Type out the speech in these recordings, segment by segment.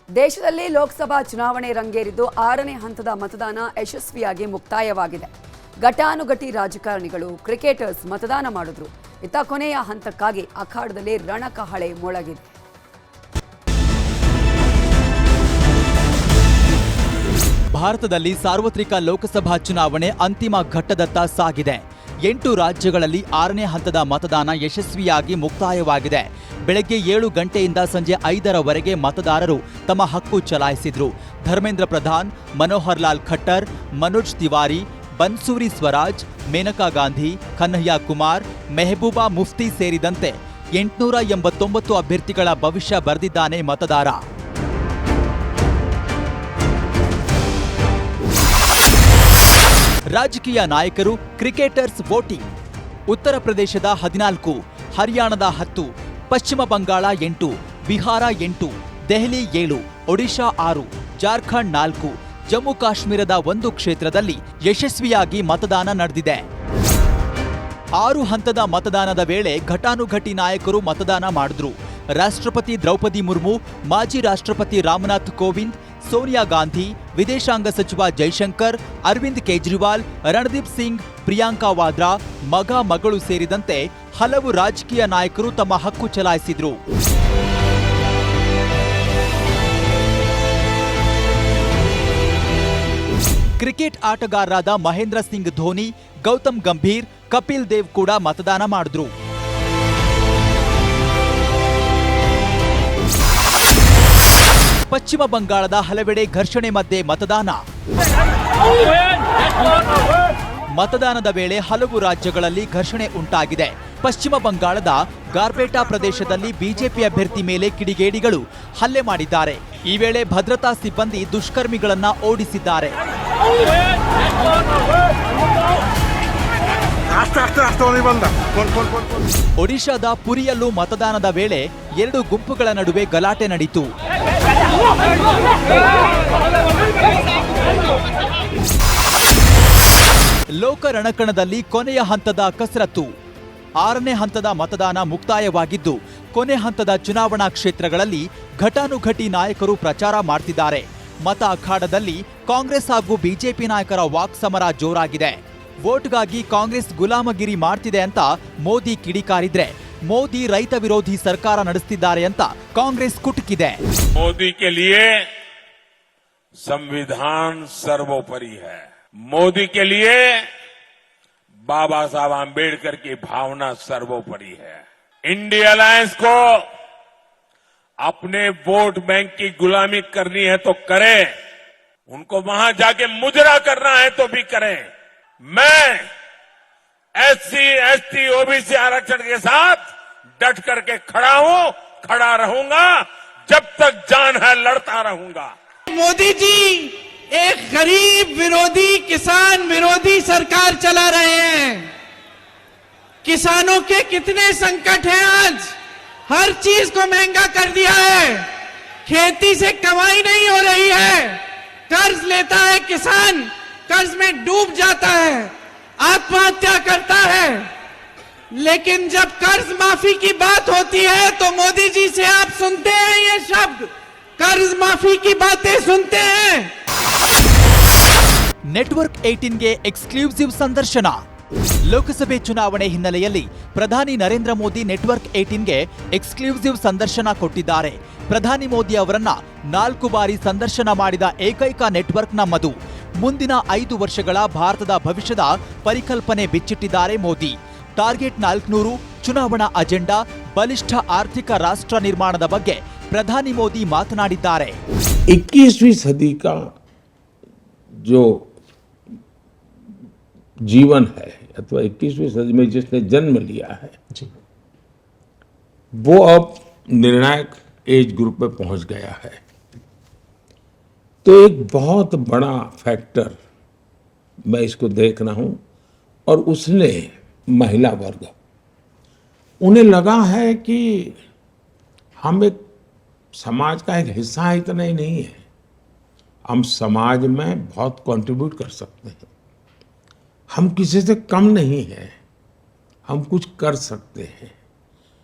ದೇಶದಲ್ಲಿ ಲೋಕಸಭಾ ಚುನಾವಣೆ ರಂಗೇರಿದ್ದು 6ನೇ ಹಂತದ ಮತದಾನ ಯಶಸ್ವಿಯಾಗಿ ಮುಕ್ತಾಯವಾಗಿದೆ. ಘಟಾನುಘಟಿ ರಾಜಕಾರಣಿಗಳು, ಕ್ರಿಕೆಟರ್ಸ್ ಮತದಾನ ಮಾಡಿದ್ರು. ಇತ್ತ ಕೊನೆಯ ಹಂತಕ್ಕಾಗಿ ಅಖಾಡದಲ್ಲಿ ರಣಕಹಳೆ ಮೊಳಗಿದೆ. ಭಾರತದಲ್ಲಿ ಸಾರ್ವತ್ರಿಕ ಲೋಕಸಭಾ ಚುನಾವಣೆ ಅಂತಿಮ ಘಟ್ಟದತ್ತ ಸಾಗಿದೆ. 8 ರಾಜ್ಯಗಳಲ್ಲಿ 6ನೇ ಹಂತದ ಮತದಾನ ಯಶಸ್ವಿಯಾಗಿ ಮುಕ್ತಾಯವಾಗಿದೆ. ಬೆಳಗ್ಗೆ 7 ಗಂಟೆಯಿಂದ ಸಂಜೆ 5ರವರೆಗೆ ಮತದಾರರು ತಮ್ಮ ಹಕ್ಕು ಚಲಾಯಿಸಿದ್ರು. ಧರ್ಮೇಂದ್ರ ಪ್ರಧಾನ್, ಮನೋಹರ್ ಲಾಲ್ ಖಟ್ಟರ್, ಮನೋಜ್ ತಿವಾರಿ, ಬನ್ಸೂರಿ ಸ್ವರಾಜ್, ಮೇನಕಾ ಗಾಂಧಿ, ಕನ್ಹಯ್ಯ ಕುಮಾರ್, ಮೆಹಬೂಬಾ ಮುಫ್ತಿ ಸೇರಿದಂತೆ 889 ಅಭ್ಯರ್ಥಿಗಳ ಭವಿಷ್ಯ ಬರೆದಿದ್ದಾನೆ ಮತದಾರ. ರಾಜಕೀಯ ನಾಯಕರು, ಕ್ರಿಕೆಟರ್ಸ್ ವೋಟಿಂಗ್. ಉತ್ತರ ಪ್ರದೇಶದ 14, ಹರಿಯಾಣದ 10, ಪಶ್ಚಿಮ ಬಂಗಾಳ 8, ಬಿಹಾರ 8, ದೆಹಲಿ 7, ಒಡಿಶಾ 6, ಜಾರ್ಖಂಡ್ 4, ಜಮ್ಮು ಕಾಶ್ಮೀರದ 1 ಕ್ಷೇತ್ರದಲ್ಲಿ ಯಶಸ್ವಿಯಾಗಿ ಮತದಾನ ನಡೆದಿದೆ. 6 ಹಂತದ ಮತದಾನದ ವೇಳೆ ಘಟಾನುಘಟಿ ನಾಯಕರು ಮತದಾನ ಮಾಡಿದ್ರು. ರಾಷ್ಟ್ರಪತಿ ದ್ರೌಪದಿ ಮುರ್ಮು, ಮಾಜಿ ರಾಷ್ಟ್ರಪತಿ ರಾಮನಾಥ್ ಕೋವಿಂದ್, ಸೋನಿಯಾ ಗಾಂಧಿ, ವಿದೇಶಾಂಗ ಸಚಿವ ಜೈಶಂಕರ್, ಅರವಿಂದ್ ಕೇಜ್ರಿವಾಲ್, ರಣದೀಪ್ ಸಿಂಗ್, ಪ್ರಿಯಾಂಕಾ ವಾದ್ರಾ, ಮಗಳು ಸೇರಿದಂತೆ ಹಲವು ರಾಜಕೀಯ ನಾಯಕರು ತಮ್ಮ ಹಕ್ಕು ಚಲಾಯಿಸಿದ್ರು. ಕ್ರಿಕೆಟ್ ಆಟಗಾರರಾದ ಮಹೇಂದ್ರ ಸಿಂಗ್ ಧೋನಿ, ಗೌತಮ್ ಗಂಭೀರ್, ಕಪಿಲ್ ದೇವ್ ಕೂಡ ಮತದಾನ ಮಾಡಿದ್ರು. ಪಶ್ಚಿಮ ಬಂಗಾಳದ ಹಲವೆಡೆ ಘರ್ಷಣೆ ಮಧ್ಯೆ ಮತದಾನದ ವೇಳೆ ಹಲವು ರಾಜ್ಯಗಳಲ್ಲಿ ಘರ್ಷಣೆ ಉಂಟಾಗಿದೆ. ಪಶ್ಚಿಮ ಬಂಗಾಳದ ಗಾರ್ಪೇಟಾ ಪ್ರದೇಶದಲ್ಲಿ ಬಿಜೆಪಿ ಅಭ್ಯರ್ಥಿ ಮೇಲೆ ಕಿಡಿಗೇಡಿಗಳು ಹಲ್ಲೆ ಮಾಡಿದ್ದಾರೆ. ಈ ವೇಳೆ ಭದ್ರತಾ ಸಿಬ್ಬಂದಿ ದುಷ್ಕರ್ಮಿಗಳನ್ನ ಓಡಿಸಿದ್ದಾರೆ. ಒಡಿಶಾದ ಪುರಿಯಲ್ಲೂ ಮತದಾನದ ವೇಳೆ 2 ಗುಂಪುಗಳ ನಡುವೆ ಗಲಾಟೆ ನಡೆಯಿತು. ಲೋಕ ರಣಕಣದಲ್ಲಿ ಕೊನೆಯ ಹಂತದ ಕಸರತ್ತು. 6ನೇ ಹಂತದ ಮತದಾನ ಮುಕ್ತಾಯವಾಗಿದ್ದು, ಕೊನೆ ಹಂತದ ಚುನಾವಣಾ ಕ್ಷೇತ್ರಗಳಲ್ಲಿ ಘಟಾನುಘಟಿ ನಾಯಕರು ಪ್ರಚಾರ ಮಾಡ್ತಿದ್ದಾರೆ. ಮತ ಅಖಾಡದಲ್ಲಿ ಕಾಂಗ್ರೆಸ್ ಹಾಗೂ ಬಿಜೆಪಿ ನಾಯಕರ ವಾಕ್ಸಮರ ಜೋರಾಗಿದೆ. ವೋಟ್ಗಾಗಿ ಕಾಂಗ್ರೆಸ್ ಗುಲಾಮಗಿರಿ ಮಾಡ್ತಿದೆ ಅಂತ ಮೋದಿ ಕಿಡಿಕಾರಿದ್ರೆ, ಮೋದಿ ರೈತ ವಿರೋಧಿ ಸರ್ಕಾರ ನಡೆಸುತ್ತಿದ್ದಾರೆ ಅಂತ ಕಾಂಗ್ರೆಸ್ ಕುಟುಕಿದೆ. मोदी के लिए संविधान सर्वोपरि है. मोदी के लिए बाबा साहब आम्बेडकर की भावना सर्वोपरि है. इंडिया अलायंस को अपने वोट बैंक की गुलामी करनी है तो करें, उनको वहां जाके मुजरा करना है तो भी करें. मैं एससी, एसटी, ओबीसी आरक्षण के साथ डट करके खड़ा हूं, खड़ा रहूंगा, जब तक जान है लड़ता रहूंगा. मोदी जी एक गरीब विरोधी, किसान विरोधी सरकार चला रहे हैं. किसानों के कितने संकट हैं आज. हर चीज को महंगा कर दिया है. खेती से कमाई नहीं हो रही है. कर्ज लेता है किसान, कर्ज में डूब जाता है, आत्महत्या करता है. लेकिन जब कर्ज माफी की बात होती है तो मोदी जी से आप सुनते हैं ये शब्द, कर्ज माफी की बातें सुनते हैं. ನೆಟ್ವರ್ಕ್ 18ಗೆ ಎಕ್ಸ್ಕ್ಲೂಸಿವ್ ಸಂದರ್ಶನ. ಲೋಕಸಭೆ ಚುನಾವಣೆ ಹಿನ್ನೆಲೆಯಲ್ಲಿ ಪ್ರಧಾನಿ ನರೇಂದ್ರ ಮೋದಿ ನೆಟ್ವರ್ಕ್ 18ಗೆ ಎಕ್ಸ್ಕ್ಲೂಸಿವ್ ಸಂದರ್ಶನ ಕೊಟ್ಟಿದ್ದಾರೆ. ಪ್ರಧಾನಿ ಮೋದಿ ಅವರನ್ನ 4 ಬಾರಿ ಸಂದರ್ಶನ ಮಾಡಿದ ಏಕೈಕ ನೆಟ್ವರ್ಕ್ ನಮ್ಮದು. ಮುಂದಿನ 5 ವರ್ಷಗಳ ಭಾರತದ ಭವಿಷ್ಯದ ಪರಿಕಲ್ಪನೆ ಬಿಚ್ಚಿಟ್ಟಿದ್ದಾರೆ ಮೋದಿ. ಟಾರ್ಗೆಟ್ 400, ಚುನಾವಣಾ ಅಜೆಂಡಾ, ಬಲಿಷ್ಠ ಆರ್ಥಿಕ ರಾಷ್ಟ್ರ ನಿರ್ಮಾಣದ ಬಗ್ಗೆ ಪ್ರಧಾನಿ ಮೋದಿ ಮಾತನಾಡಿದ್ದಾರೆ. 21वीं सदी का जो जीवन है अथवा 21वीं सदी में जिसने जन्म लिया है वो अब निर्णायक एज ग्रुप में पहुंच गया है. तो एक बहुत बड़ा फैक्टर मैं इसको देख रहा हूं. और उसने महिला वर्ग, उन्हें लगा है कि हम एक समाज का एक हिस्सा इतना ही नहीं है, हम समाज में बहुत कंट्रीब्यूट कर सकते हैं. हम किसी से कम नहीं हैं, हम कुछ कर सकते हैं.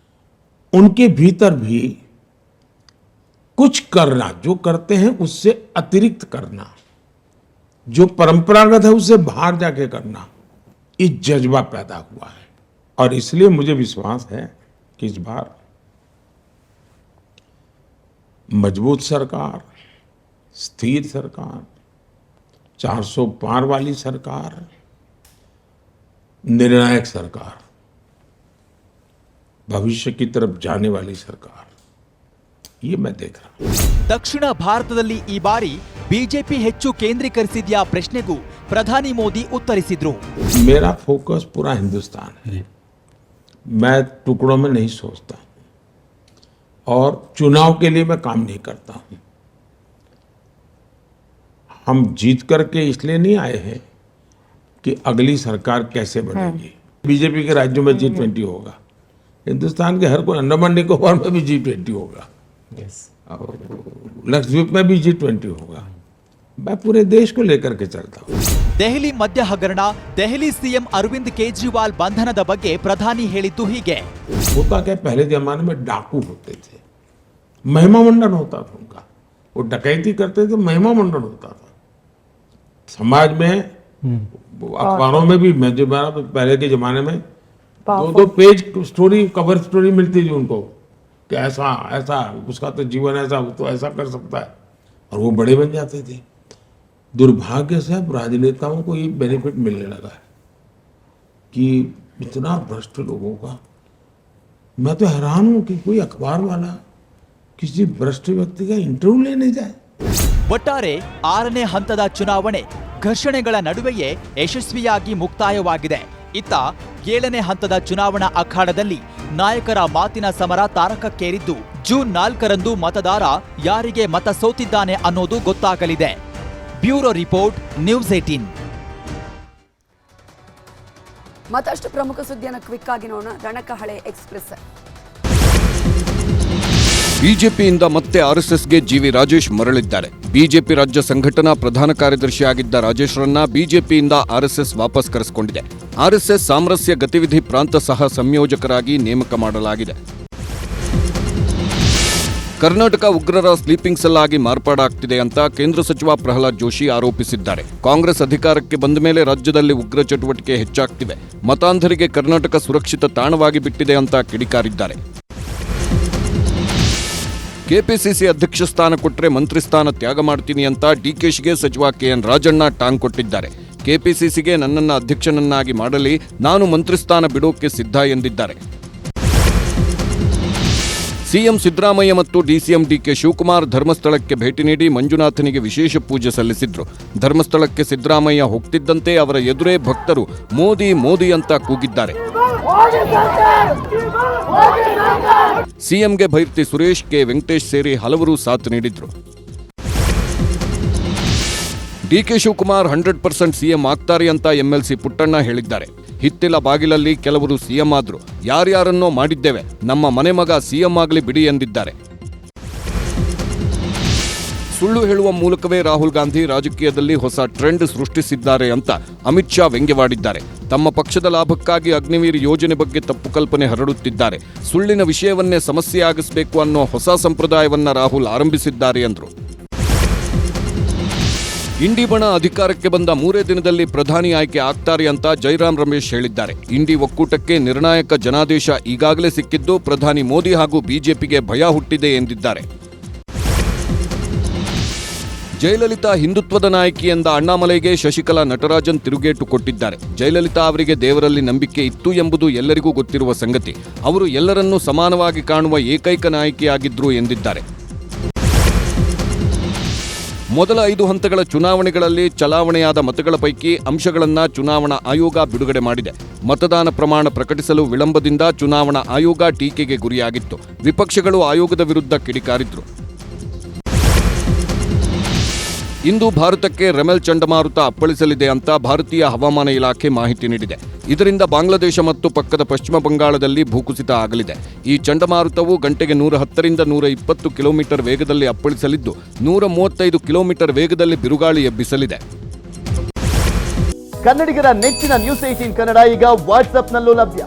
उनके भीतर भी कुछ करना, जो करते हैं उससे अतिरिक्त करना, जो परंपरागत है उससे बाहर जाके करना, ये जज्बा पैदा हुआ है। और इसलिए मुझे विश्वास है कि इस बार मजबूत सरकार, स्थिर सरकार, 400 पार वाली सरकार, निर्णायक सरकार, भविष्य की तरफ जाने वाली सरकार, ये मैं देख रहा हूं। ದಕ್ಷಿಣ ಭಾರತದಲ್ಲಿ ಈ ಬಾರಿ ಬಿಜೆಪಿ ಹೆಚ್ಚು ಕೇಂದ್ರೀಕರಿಸಿದ್ಯಾ ಪ್ರಶ್ನೆಗೂ ಪ್ರಧಾನಿ ಮೋದಿ ಉತ್ತರಿಸಿದ್ರು. मेरा फोकस पूरा हिंदुस्तान है, मैं टुकड़ों में नहीं सोचता और चुनाव के लिए मैं काम नहीं करता हूं। हम जीत करके इसलिए नहीं आए हैं कि अगली सरकार कैसे बनेगी। बीजेपी के राज्यों में G20 होगा, हिंदुस्तान के हर कोई, अंडमान निकोबार में भी G20 होगा, लक्षद्वीप में भी G20 होगा। मैं पूरे देश को लेकर के चलता हूँ। ದೆಹಲಿ ಮದ್ಯ ಹಗರಣ, ದೆಹಲಿ ಸಿಎಂ ಅರವಿಂದ್ ಕೇಜ್ರಿವಾಲ್ ಬಂಧನದ ಬಗ್ಗೆ ಪ್ರಧಾನಿ ಹೇಳಿದ್ದು ಹೀಗೆ. होता क्या, पहले जमाने में डाकू होते थे, महिमा मंडन होता था उनका, वो डकैती करते थे, महिमा मंडन होता था समाज में, अखबारों में भी। मैं जो पहले के जमाने में 2-2 पेज स्टोरी, कवर स्टोरी मिलती थी उनको कि ऐसा ऐसा उसका तो जीवन ऐसा, वो तो ऐसा कर सकता है, और वो बड़े बन जाते थे। दुर्भाग्य से अब राजनेताओं को ये बेनिफिट मिलने लगा है कि इतना भ्रष्ट लोगों का। मैं तो हैरान हूं कि कोई अखबार वाला किसी भ्रष्ट व्यक्ति का इंटरव्यू लेने जाए। ಒಟ್ಟಾರೆ 6ನೇ ಹಂತದ ಚುನಾವಣೆ ಘರ್ಷಣೆಗಳ ನಡುವೆಯೇ ಯಶಸ್ವಿಯಾಗಿ ಮುಕ್ತಾಯವಾಗಿದೆ. ಇತ್ತ 7ನೇ ಹಂತದ ಚುನಾವಣಾ ಅಖಾಡದಲ್ಲಿ ನಾಯಕರ ಮಾತಿನ ಸಮರ ತಾರಕಕ್ಕೇರಿದ್ದು, ಜೂನ್ 4ರಂದು ಮತದಾರ ಯಾರಿಗೆ ಮತ ಸೋತಿದ್ದಾನೆ ಅನ್ನೋದು ಗೊತ್ತಾಗಲಿದೆ. Bureau report, news 18. ಮತ್ತಷ್ಟು ಪ್ರಮುಖ ಸುದ್ದಿಯನ್ನು ಕ್ವಿಕ್ ಆಗಿ ನೋಡೋಣ. ರಣಕಹಳೆ ಎಕ್ಸ್ಪ್ರೆಸ್. ಬಿಜೆಪಿಯಿಂದ ಮತ್ತೆ ಆರ್ಎಸ್ಎಸ್ಗೆ ಜಿವಿ ರಾಜೇಶ್ ಮರಳಿದ್ದಾರೆ. ಬಿಜೆಪಿ ರಾಜ್ಯ ಸಂಘಟನಾ ಪ್ರಧಾನ ಕಾರ್ಯದರ್ಶಿಯಾಗಿದ್ದ ರಾಜೇಶ್ರನ್ನ ಬಿಜೆಪಿಯಿಂದ ಆರ್ಎಸ್ಎಸ್ ವಾಪಸ್ ಕರೆಸಿಕೊಂಡಿದೆ. ಆರ್ಎಸ್ಎಸ್ ಸಾಮರಸ್ಯ ಗತಿವಿಧಿ ಪ್ರಾಂತ ಸಹ ಸಂಯೋಜಕರಾಗಿ ನೇಮಕ ಮಾಡಲಾಗಿದೆ. ಕರ್ನಾಟಕ ಉಗ್ರರ ಸ್ಲೀಪಿಂಗ್ ಸೆಲ್ ಆಗಿ ಮಾರ್ಪಾಡಾಗ್ತಿದೆ ಅಂತ ಕೇಂದ್ರ ಸಚಿವ ಪ್ರಹ್ಲಾದ್ ಜೋಶಿ ಆರೋಪಿಸಿದ್ದಾರೆ. ಕಾಂಗ್ರೆಸ್ ಅಧಿಕಾರಕ್ಕೆ ಬಂದ ಮೇಲೆ ರಾಜ್ಯದಲ್ಲಿ ಉಗ್ರ ಚಟುವಟಿಕೆ ಹೆಚ್ಚಾಗ್ತಿವೆ, ಮತಾಂಧರಿಗೆ ಕರ್ನಾಟಕ ಸುರಕ್ಷಿತ ತಾಣವಾಗಿ ಬಿಟ್ಟಿದೆ ಅಂತ ಕಿಡಿಕಾರಿದ್ದಾರೆ. ಕೆಪಿಸಿಸಿ ಅಧ್ಯಕ್ಷ ಸ್ಥಾನ ಕೊಟ್ಟರೆ ಮಂತ್ರಿ ಸ್ಥಾನ ತ್ಯಾಗ ಮಾಡ್ತೀನಿ ಅಂತ ಡಿಕೆಶಿಗೆ ಸಚಿವ ಕೆಎನ್ ರಾಜಣ್ಣ ಟಾಂಗ್ ಕೊಟ್ಟಿದ್ದಾರೆ. ಕೆಪಿಸಿಸಿಗೆ ನನ್ನನ್ನ ಅಧ್ಯಕ್ಷನನ್ನಾಗಿ ಮಾಡಲಿ, ನಾನು ಮಂತ್ರಿ ಸ್ಥಾನ ಬಿಡೋಕೆ ಸಿದ್ಧ ಎಂದಿದ್ದಾರೆ. ಸಿಎಂ ಸಿದ್ದರಾಮಯ್ಯ ಮತ್ತು ಡಿಸಿಎಂ ಡಿಕೆ ಶಿವಕುಮಾರ್ ಧರ್ಮಸ್ಥಳಕ್ಕೆ ಭೇಟಿ ನೀಡಿ ಮಂಜುನಾಥನಿಗೆ ವಿಶೇಷ ಪೂಜೆ ಸಲ್ಲಿಸಿದ್ರು. ಧರ್ಮಸ್ಥಳಕ್ಕೆ ಸಿದ್ದರಾಮಯ್ಯ ಹೋಗ್ತಿದ್ದಂತೆ ಅವರ ಎದುರೇ ಭಕ್ತರು ಮೋದಿ ಮೋದಿ ಅಂತ ಕೂಗಿದ್ದಾರೆ. ಸಿಎಂಗೆ ಭೈರ್ತಿ ಸುರೇಶ್, ಕೆ ವೆಂಕಟೇಶ್ ಸೇರಿ ಹಲವರು ಸಾಥ್ ನೀಡಿದ್ರು. ಡಿಕೆ ಶಿವಕುಮಾರ್ 100% ಸಿಎಂ ಆಗ್ತಾರೆ ಅಂತ ಎಂಎಲ್ಸಿ ಪುಟ್ಟಣ್ಣ ಹೇಳಿದ್ದಾರೆ. ಹಿತ್ತಿಲ ಬಾಗಿಲಲ್ಲಿ ಕೆಲವರು ಸಿಎಂ ಆದ್ರು, ಯಾರ್ಯಾರನ್ನೋ ಮಾಡಿದ್ದೇವೆ, ನಮ್ಮ ಮನೆ ಮಗ ಸಿಎಂ ಆಗಲಿ ಬಿಡಿ ಎಂದಿದ್ದಾರೆ. ಸುಳ್ಳು ಹೇಳುವ ಮೂಲಕವೇ ರಾಹುಲ್ ಗಾಂಧಿ ರಾಜಕೀಯದಲ್ಲಿ ಹೊಸ ಟ್ರೆಂಡ್ ಸೃಷ್ಟಿಸಿದ್ದಾರೆ ಅಂತ ಅಮಿತ್ ಶಾ ವ್ಯಂಗ್ಯವಾಡಿದ್ದಾರೆ. ತಮ್ಮ ಪಕ್ಷದ ಲಾಭಕ್ಕಾಗಿ ಅಗ್ನಿವೀರ್ ಯೋಜನೆ ಬಗ್ಗೆ ತಪ್ಪು ಕಲ್ಪನೆ ಹರಡುತ್ತಿದ್ದಾರೆ. ಸುಳ್ಳಿನ ವಿಷಯವನ್ನೇ ಸಮಸ್ಯೆಯಾಗಿಸಬೇಕು ಅನ್ನೋ ಹೊಸ ಸಂಪ್ರದಾಯವನ್ನ ರಾಹುಲ್ ಆರಂಭಿಸಿದ್ದಾರೆ ಎಂದರು. ಇಂಡಿ ಬಣ ಅಧಿಕಾರಕ್ಕೆ ಬಂದ 3 ದಿನದಲ್ಲಿ ಪ್ರಧಾನಿ ಆಯ್ಕೆ ಆಗ್ತಾರೆ ಅಂತ ಜೈರಾಮ್ ರಮೇಶ್ ಹೇಳಿದ್ದಾರೆ. ಇಂಡಿ ಒಕ್ಕೂಟಕ್ಕೆ ನಿರ್ಣಾಯಕ ಜನಾದೇಶ ಈಗಾಗಲೇ ಸಿಕ್ಕಿದ್ದು, ಪ್ರಧಾನಿ ಮೋದಿ ಹಾಗೂ ಬಿಜೆಪಿಗೆ ಭಯ ಹುಟ್ಟಿದೆ ಎಂದಿದ್ದಾರೆ. ಜಯಲಲಿತಾ ಹಿಂದುತ್ವದ ನಾಯಕಿ ಎಂದ ಅಣ್ಣಾಮಲೈಗೆ ಶಶಿಕಲಾ ನಟರಾಜನ್ ತಿರುಗೇಟು ಕೊಟ್ಟಿದ್ದಾರೆ. ಜಯಲಲಿತಾ ಅವರಿಗೆ ದೇವರಲ್ಲಿ ನಂಬಿಕೆ ಇತ್ತು ಎಂಬುದು ಎಲ್ಲರಿಗೂ ಗೊತ್ತಿರುವ ಸಂಗತಿ. ಅವರು ಎಲ್ಲರನ್ನೂ ಸಮಾನವಾಗಿ ಕಾಣುವ ಏಕೈಕ ನಾಯಕಿಯಾಗಿದ್ರು ಎಂದಿದ್ದಾರೆ. ಮೊದಲ 5 ಹಂತಗಳ ಚುನಾವಣೆಗಳಲ್ಲಿ ಚಲಾವಣೆಯಾದ ಮತಗಳ ಪೈಕಿ ಅಂಶಗಳನ್ನು ಚುನಾವಣಾ ಆಯೋಗ ಬಿಡುಗಡೆ ಮಾಡಿದೆ. ಮತದಾನ ಪ್ರಮಾಣ ಪ್ರಕಟಿಸಲು ವಿಳಂಬದಿಂದ ಚುನಾವಣಾ ಆಯೋಗ ಟೀಕೆಗೆ ಗುರಿಯಾಗಿತ್ತು. ವಿಪಕ್ಷಗಳು ಆಯೋಗದ ವಿರುದ್ಧ ಕಿಡಿಕಾರಿದ್ರು. ಇಂದು ಭಾರತಕ್ಕೆ ರೆಮೆಲ್ ಚಂಡಮಾರುತ ಅಪ್ಪಳಿಸಲಿದೆ ಅಂತ ಭಾರತೀಯ ಹವಾಮಾನ ಇಲಾಖೆ ಮಾಹಿತಿ ನೀಡಿದೆ. ಇದರಿಂದ ಬಾಂಗ್ಲಾದೇಶ ಮತ್ತು ಪಕ್ಕದ ಪಶ್ಚಿಮ ಬಂಗಾಳದಲ್ಲಿ ಭೂಕುಸಿತ ಆಗಲಿದೆ. ಈ ಚಂಡಮಾರುತವು ಗಂಟೆಗೆ 110ರಿಂದ 120 ಕಿಲೋಮೀಟರ್ ವೇಗದಲ್ಲಿ ಅಪ್ಪಳಿಸಲಿದ್ದು, 135 ಕಿಲೋಮೀಟರ್ ವೇಗದಲ್ಲಿ ಬಿರುಗಾಳಿ ಎಬ್ಬಿಸಲಿದೆ. ಕನ್ನಡಿಗರ ನೆಚ್ಚಿನ ನ್ಯೂಸ್ 18 ಕನ್ನಡ ಈಗ ವಾಟ್ಸ್ಆಪ್ನಲ್ಲೂ ಲಭ್ಯ.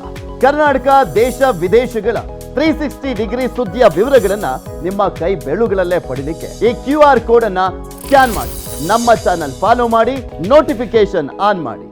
ಕರ್ನಾಟಕ, ದೇಶ ವಿದೇಶಗಳ 360 ಡಿಗ್ರಿ ಸುದ್ದಿಯ ವಿವರಗಳನ್ನ ನಿಮ್ಮ ಕೈ ಬೆರಳುಗಳಲ್ಲೇ ಪಡಿಲಿಕ್ಕೆ ಈ QR ಕೋಡ್ ಅನ್ನ ಸ್ಕ್ಯಾನ್ ಮಾಡಿ, ನಮ್ಮ ಚಾನಲ್ ಫಾಲೋ ಮಾಡಿ, ನೋಟಿಫಿಕೇಶನ್ ಆನ್ ಮಾಡಿ.